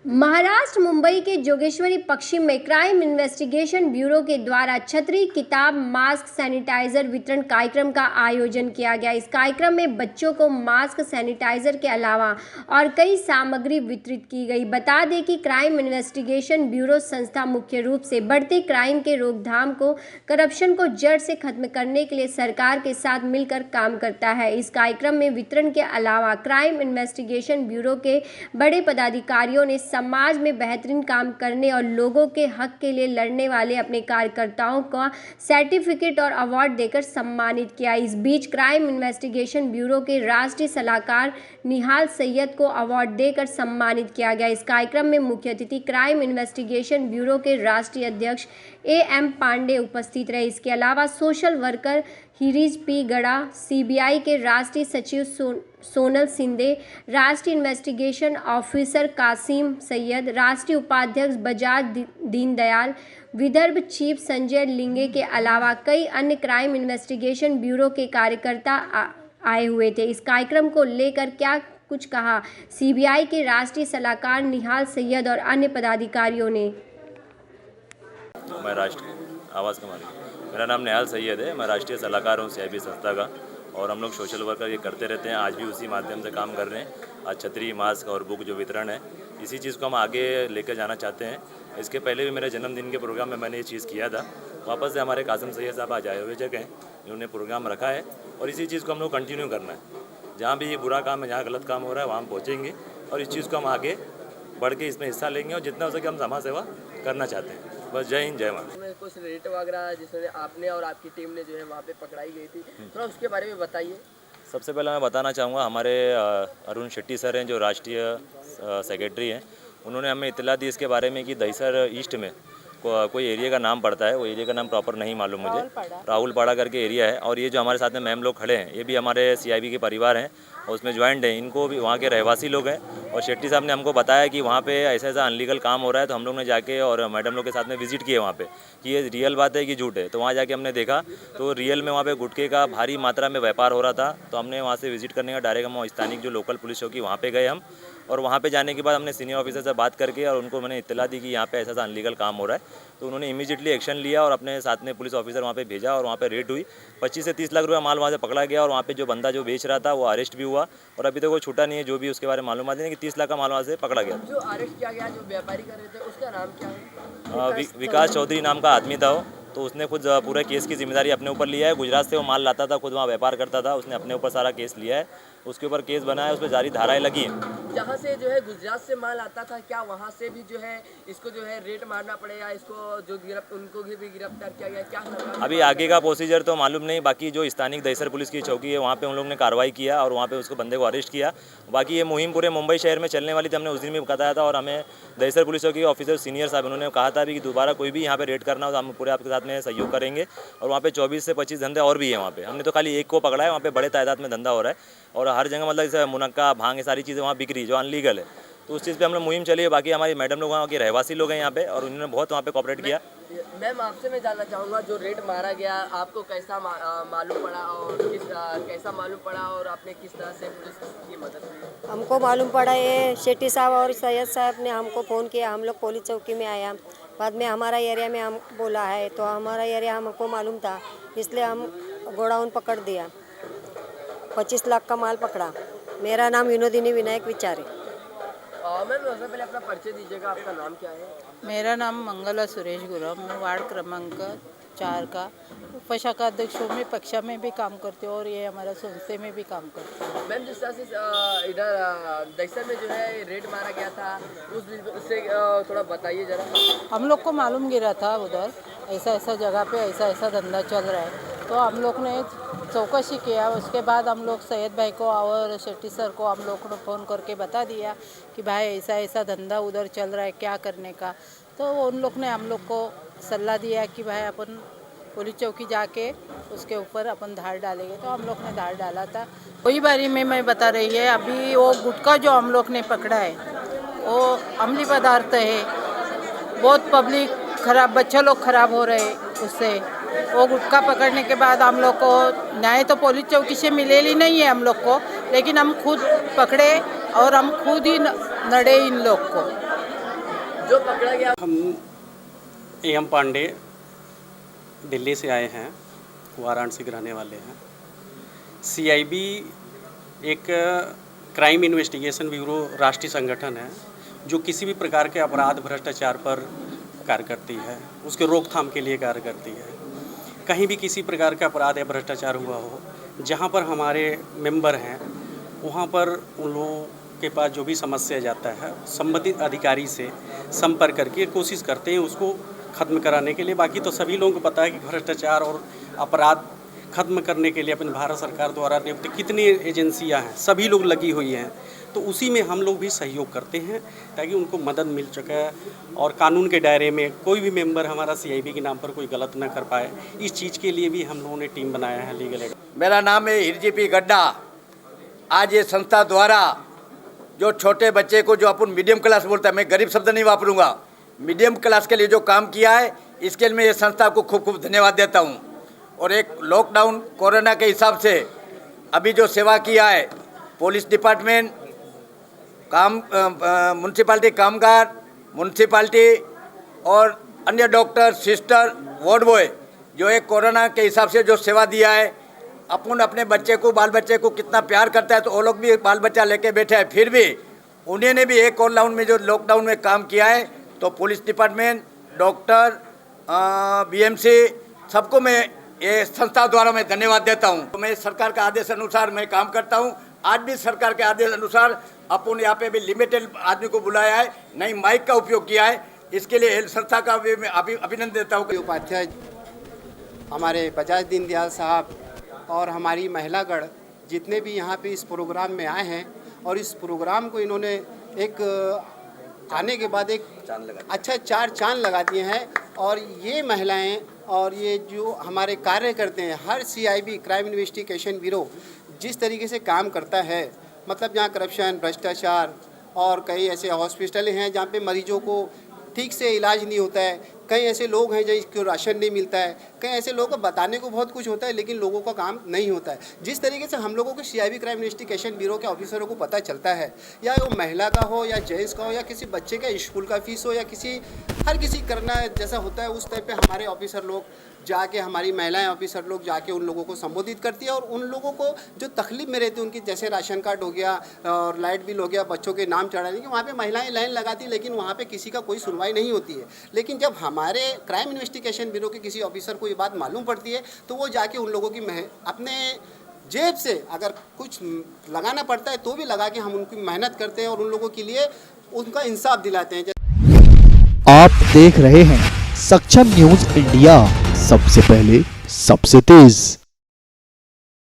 महाराष्ट्र मुंबई के जोगेश्वरी पश्चिम में crime investigation bureau के द्वारा छतरी, किताब, मास्क, सैनिटाइजर वितरण कार्यक्रम का आयोजन किया गया। इस कार्यक्रम में बच्चों को मास्क, सैनिटाइजर के अलावा और कई सामग्री वितरित की गई। बता दें कि क्राइम इन्वेस्टिगेशन ब्यूरो संस्था मुख्य रूप से बढ़ते क्राइम के रोकथाम को, करप्शन को जड़ से खत्म करने के लिए सरकार के साथ मिलकर काम करता है। इस कार्यक्रम में वितरण के अलावा क्राइम इन्वेस्टिगेशन ब्यूरो के बड़े पदाधिकारियों ने समाज में बेहतरीन काम करने और लोगों के हक के लिए लड़ने वाले अपने कार्यकर्ताओं का सर्टिफिकेट और अवार्ड देकर सम्मानित किया। इस बीच क्राइम इन्वेस्टिगेशन ब्यूरो के राष्ट्रीय सलाहकार निहाल सैयद को अवार्ड देकर सम्मानित किया गया। इस कार्यक्रम में मुख्य अतिथि क्राइम इन्वेस्टिगेशन ब्यूरो के राष्ट्रीय अध्यक्ष एम पांडे उपस्थित रहे। इसके अलावा सोशल वर्कर हिरीज पी गड़ा, सीबीआई के राष्ट्रीय सचिव सोनल सिंधे, राष्ट्रीय इन्वेस्टिगेशन ऑफिसर कासिम सैयद, राष्ट्रीय उपाध्यक्ष बजाज दीनदयाल, विदर्भ चीफ संजय लिंगे के अलावा कई अन्य क्राइम इन्वेस्टिगेशन ब्यूरो के कार्यकर्ता आए हुए थे। इस कार्यक्रम को लेकर क्या कुछ कहा सीबीआई के राष्ट्रीय सलाहकार निहाल सैयद और अन्य पदाधिकारियों ने। मैं राष्ट्रीय आवाज़ का मालिक, मेरा नाम निहाल सैयद है। मैं राष्ट्रीय सलाहकार हूँ सीआईबी संस्था का, और हम लोग सोशल वर्कर ये करते रहते हैं। आज भी उसी माध्यम से काम कर रहे हैं। आज छतरी, मास्क और बुक जो वितरण है, इसी चीज़ को हम आगे लेकर जाना चाहते हैं। इसके पहले भी मेरे जन्मदिन के प्रोग्राम में मैंने ये चीज़ किया था। वापस से हमारे कासिम सैयद साहब आज आयोजक हैं, इन्होंने प्रोग्राम रखा है और इसी चीज़ को हम लोग कंटिन्यू करना है। जहाँ भी ये बुरा काम है, जहाँ गलत काम हो रहा है, वहाँ हम पहुँचेंगे और इस चीज़ को हम आगे बढ़ के इसमें हिस्सा लेंगे और जितना हो सके हम समाज सेवा करना चाहते हैं। बस जय हिंद, जय माता। कुछ रेट वगैरह जिसमें आपने और आपकी टीम ने जो है वहाँ पे पकड़ाई गई थी, थोड़ा उसके बारे में बताइए। सबसे पहले मैं बताना चाहूँगा, हमारे अरुण शेट्टी सर हैं जो राष्ट्रीय सेक्रेटरी हैं। उन्होंने हमें इत्तला दी इसके बारे में कि दहिसर ईस्ट में कोई एरिया का नाम पड़ता है। वो एरिया का नाम प्रॉपर नहीं मालूम मुझे, राहुलपाड़ा करके एरिया है। और ये जो हमारे साथ में मैम लोग खड़े हैं, ये भी हमारे सीआईबी के परिवार हैं और उसमें ज्वाइंट हैं। इनको भी वहाँ के रहवासी लोग हैं और शेट्टी साहब ने हमको बताया कि वहाँ पे ऐसा ऐसा अनलीगल काम हो रहा है। तो हम लोग ने जाके और मैडम लोग के साथ में विजिट किए वहाँ पे कि ये रियल बात है कि झूठ है। तो वहाँ जाके हमने देखा तो रियल में वहाँ पे गुटखे का भारी मात्रा में व्यापार हो रहा था। तो हमने वहाँ से विजिट करने का डायरेक्ट हम स्थानिक जो लोकल पुलिस चौकी वहाँ पे गए हम, और वहाँ पे जाने के बाद हमने सीनियर ऑफिसर से बात करके और उनको मैंने इत्तला दी कि यहाँ पे ऐसा ऐसा अनलीगल काम हो रहा है। तो उन्होंने इमीडिएटली एक्शन लिया और अपने साथ में पुलिस ऑफिसर वहाँ पे भेजा और वहाँ पे रेड हुई। 25 से 30 लाख रुपये माल वहाँ से पकड़ा गया और वहाँ पे जो बंदा जो बेच रहा था वो अरेस्ट भी हुआ और अभी तक वो छूटा नहीं है। जो भी उसके बारे में मालूमात है कि 30 लाख का माल वहाँ से पकड़ा गया। जो अरेस्ट किया गया, जो व्यापारी कर रहे थे, उसका नाम क्या है? विकास चौधरी नाम का आदमी था वो। तो उसने खुद पूरे केस की जिम्मेदारी अपने ऊपर लिया है। गुजरात से वो माल लाता था, खुद वहाँ व्यापार करता था। उसने अपने ऊपर सारा केस लिया है, उसके ऊपर केस बना है, उस पर जारी धाराएं लगी हैं। जहाँ से जो है गुजरात से माल आता था, क्या वहाँ से भी जो है इसको जो है रेट मारना पड़ेगा? इसको जो उनको भी गिरफ्तार किया गया, क्या अभी आगे का प्रोसीजर तो मालूम नहीं। बाकी जो स्थानिक दहिसर पुलिस की चौकी है वहाँ पे उन लोगों ने कार्रवाई किया और वहाँ पे उसको बंदे को अरेस्ट किया। बाकी ये मुहिम पूरे मुंबई शहर में चलने वाली थी, हमने उस दिन भी बताया था। और हमें दहिसर पुलिस चौकी के ऑफिसर सीनियर साहब उन्होंने कहा था भी कि दोबारा कोई भी यहाँ पे रेड करना हो तो हम पूरे आपके साथ में सहयोग करेंगे। और वहाँ पे 24 से 25 धंधे और भी है वहाँ पे। हमने तो खाली एक को पकड़ा है, वहाँ पे बड़े तादाद में धंधा हो रहा है और हर जगह मतलब जैसे मुनक्का, भांग, ये सारी चीज़ें वहाँ बिक रही जो अनलीगल है। तो उस चीज़ पे हम लोग मुहिम चली है। बाकी हमारी मैडम लोग वहाँ के रहवासी लोग हैं यहाँ पे और उन्होंने बहुत वहाँ पे कॉपरेट किया। मैम, आपसे मैं जानना चाहूँगा, जो रेट मारा गया आपको कैसा मालूम पड़ा और कैसा मालूम पड़ा और आपने किस तरह से पुलिस की मदद की? हमको मालूम पड़ा ये शेट्टी साहब और सैयद साहब ने हमको फ़ोन किया। हम लोग पुलिस चौकी में आया, बाद में हमारा एरिया में हम बोला है तो हमारा एरिया हमको मालूम था, इसलिए हम गोडाउन पकड़ दिया। 25 लाख का माल पकड़ा। मेरा नाम विनोदिनी विनायक विचारे। मैम, सबसे पहले अपना परिचय दीजिएगा, आपका नाम क्या है? मेरा नाम मंगला सुरेश गुरव, मैं वार्ड क्रमांक 4 का उपशाखा अध्यक्ष हूँ। मैं पक्षा में भी काम करती हूँ और ये हमारा संस्थे में भी काम करती हूँ। मैम, जिस तरह से इधर दहिसर में जो है रेड मारा गया था, उससे थोड़ा बताइए ज़रा। हम लोग को मालूम गिरा था उधर ऐसा ऐसा जगह पे ऐसा ऐसा धंधा चल रहा है, तो हम लोग ने चौकसी किया। उसके बाद हम लोग सैयद भाई को और शेट्टी सर को हम लोग ने फ़ोन करके बता दिया कि भाई ऐसा ऐसा धंधा उधर चल रहा है, क्या करने का। तो उन लोग ने हम लोग को सलाह दिया कि भाई अपन पुलिस चौकी जाके उसके ऊपर अपन धार डालेंगे। तो हम लोग ने धार डाला था। वही बारी में मैं बता रही है, अभी वो गुटखा जो हम लोग ने पकड़ा है वो अम्लीय पदार्थ है। बहुत पब्लिक खराब, बच्चे लोग खराब हो रहे उससे। वो गुटखा पकड़ने के बाद हम लोग को न्याय तो पुलिस चौकी से मिलेली नहीं है हम लोग को, लेकिन हम खुद पकड़े और हम खुद ही नड़े इन लोग को। जो पकड़ा गया हम एम पांडे दिल्ली से आए हैं, वाराणसी के रहने वाले हैं। CIB एक क्राइम इन्वेस्टिगेशन ब्यूरो राष्ट्रीय संगठन है जो किसी भी प्रकार के अपराध भ्रष्टाचार पर कार्य करती है, उसके रोकथाम के लिए कार्य करती है। कहीं भी किसी प्रकार का अपराध या भ्रष्टाचार हुआ हो, जहाँ पर हमारे मेंबर हैं वहाँ पर उन लोगों के पास जो भी समस्या जाता है संबंधित अधिकारी से संपर्क करके कोशिश करते हैं उसको ख़त्म कराने के लिए। बाकी तो सभी लोगों को पता है कि भ्रष्टाचार और अपराध ख़त्म करने के लिए अपनी भारत सरकार द्वारा नियुक्त कितनी एजेंसियां हैं, सभी लोग लगी हुई हैं, तो उसी में हम लोग भी सहयोग करते हैं ताकि उनको मदद मिल सके और कानून के दायरे में कोई भी मेंबर हमारा CIB के नाम पर कोई गलत न कर पाए। इस चीज़ के लिए भी हम लोगों ने टीम बनाया है लीगल एड। मेरा नाम है हिरजीपी गड्ढा। आज ये संस्था द्वारा जो छोटे बच्चे को, जो अपन मीडियम क्लास बोलता है, मैं गरीब शब्द नहीं वापरूंगा, मीडियम क्लास के लिए जो काम किया है इसके लिए मैं ये संस्था को खूब खूब धन्यवाद देता हूँ। और एक लॉकडाउन कोरोना के हिसाब से अभी जो सेवा किया है पुलिस डिपार्टमेंट, म्यूनसिपाल्टी कामगार, म्यूनसिपाल्टी और अन्य डॉक्टर, सिस्टर, वार्ड बॉय, जो एक कोरोना के हिसाब से जो सेवा दिया है, अपन अपने बच्चे को, बाल बच्चे को कितना प्यार करता है, तो वो लोग भी बाल बच्चा लेके बैठे हैं, फिर भी उन्होंने भी एक लॉकडाउन में जो लॉकडाउन में काम किया है, तो पुलिस डिपार्टमेंट, डॉक्टर, BMC सबको मैं ये संस्था द्वारा मैं धन्यवाद देता हूँ। तो मैं सरकार के आदेश अनुसार मैं काम करता हूँ। आज भी सरकार के आदेश अनुसार अपन यहाँ पे भी लिमिटेड आदमी को बुलाया है, नई माइक का उपयोग किया है, इसके लिए संस्था का भी मैं अभिनंदन देता हूँ। उपाध्याय हमारे बजाज दीनदयाल साहब और हमारी महिलागण जितने भी यहाँ पे इस प्रोग्राम में आए हैं, और इस प्रोग्राम को इन्होंने एक आने के बाद एक अच्छा 4 चांद लगा दिए हैं। और ये महिलाएं और ये जो हमारे कार्य करते हैं, हर CIB क्राइम इन्वेस्टिगेशन ब्यूरो जिस तरीके से काम करता है, मतलब जहाँ करप्शन, भ्रष्टाचार और कई ऐसे हॉस्पिटल हैं जहाँ पे मरीजों को ठीक से इलाज नहीं होता है, कई ऐसे लोग हैं जिनको राशन नहीं मिलता है, कई ऐसे लोगों को बताने को बहुत कुछ होता है लेकिन लोगों का काम नहीं होता है। जिस तरीके से हम लोगों को CIB क्राइम इन्वेस्टिगेशन ब्यूरो के ऑफिसरों को पता चलता है, या वो महिला का हो या जेंट्स का हो या किसी बच्चे का स्कूल का फीस हो या हर किसी करना जैसा होता है, उस टाइप पे हमारे ऑफिसर लोग जाके, हमारी महिलाएं ऑफिसर लोग जाके उन लोगों को संबोधित करती है। और उन लोगों को जो तकलीफ में रहती है उनकी, जैसे राशन कार्ड हो गया और लाइट बिल हो गया, बच्चों के नाम चढ़ाने की, वहाँ पे महिलाएं लाइन लगाती, लेकिन वहाँ पे किसी का कोई सुनवाई नहीं होती है। लेकिन जब हमारे क्राइम इन्वेस्टिगेशन ब्यूरो के किसी ऑफिसर को ये बात मालूम पड़ती है तो वो जाके उन लोगों की अपने जेब से अगर कुछ लगाना पड़ता है तो भी लगा के हम उनकी मेहनत करते हैं और उन लोगों के लिए उनका इंसाफ दिलाते हैं। आप देख रहे हैं सक्षम न्यूज इंडिया, सबसे पहले सबसे तेज।